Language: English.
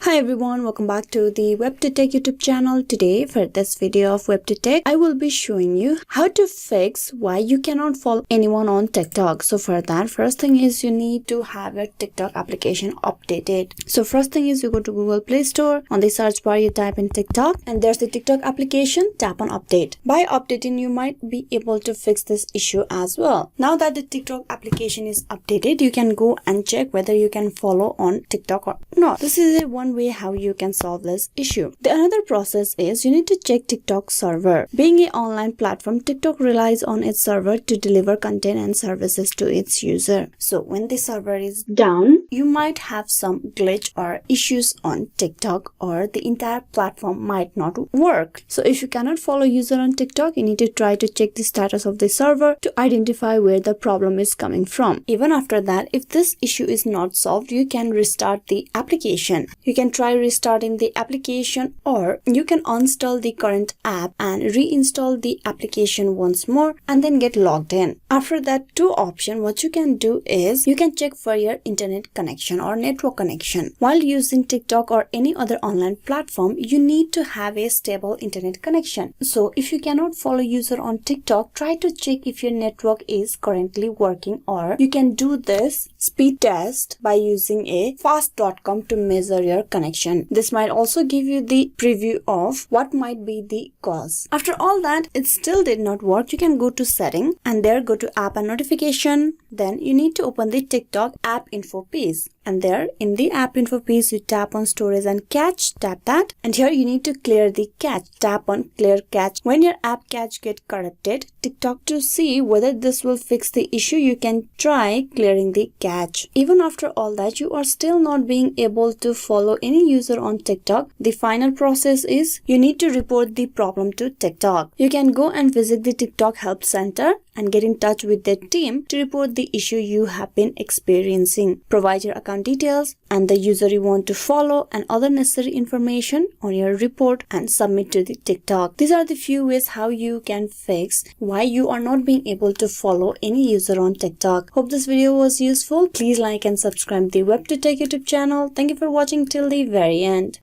Hi everyone, welcome back to the WebToTech YouTube channel. Today for this video of WebToTech, I will be showing you how to fix why you cannot follow anyone on TikTok. So for that, first thing is you need to have your TikTok application updated. So first thing is you go to Google Play Store. On the search bar you type in TikTok and there's the TikTok application. Tap on update. By updating you might be able to fix this issue as well. Now that the TikTok application is updated, you can go and check whether you can follow on TikTok or not. This is one way how you can solve this issue. The another process is you need to check TikTok server. Being an online platform, TikTok relies on its server to deliver content and services to its user. So when the server is down, you might have some glitch or issues on TikTok, or the entire platform might not work. So if you cannot follow user on TikTok, you need to try to check the status of the server to identify where the problem is coming from. Even after that, if this issue is not solved, you can restart the application. You can try restarting the application, or you can uninstall the current app and reinstall the application once more and then get logged in. After that, two options, what you can do is you can check for your internet connection or network connection. While using TikTok or any other online platform, you need to have a stable internet connection. So if you cannot follow user on TikTok, try to check if your network is currently working, or you can do this speed test by using a fast.com to measure your connection. This might also give you the preview of what might be the cause. After all that, it still did not work, you can go to setting and there go to app and notification. Then you need to open the TikTok app info page. And there in the app info page, you tap on storage and cache, tap that. And here you need to clear the cache, tap on clear cache. When your app cache get corrupted, TikTok to see whether this will fix the issue, you can try clearing the cache. Even after all that, you are still not being able to follow any user on TikTok. The final process is you need to report the problem to TikTok. You can go and visit the TikTok help center and get in touch with their team to report the issue you have been experiencing. Provide your account details and the user you want to follow and other necessary information on your report and submit to the TikTok. These are the few ways how you can fix why you are not being able to follow any user on TikTok. Hope this video was useful. Please like and subscribe the WebToTech YouTube channel. Thank you for watching till the very end.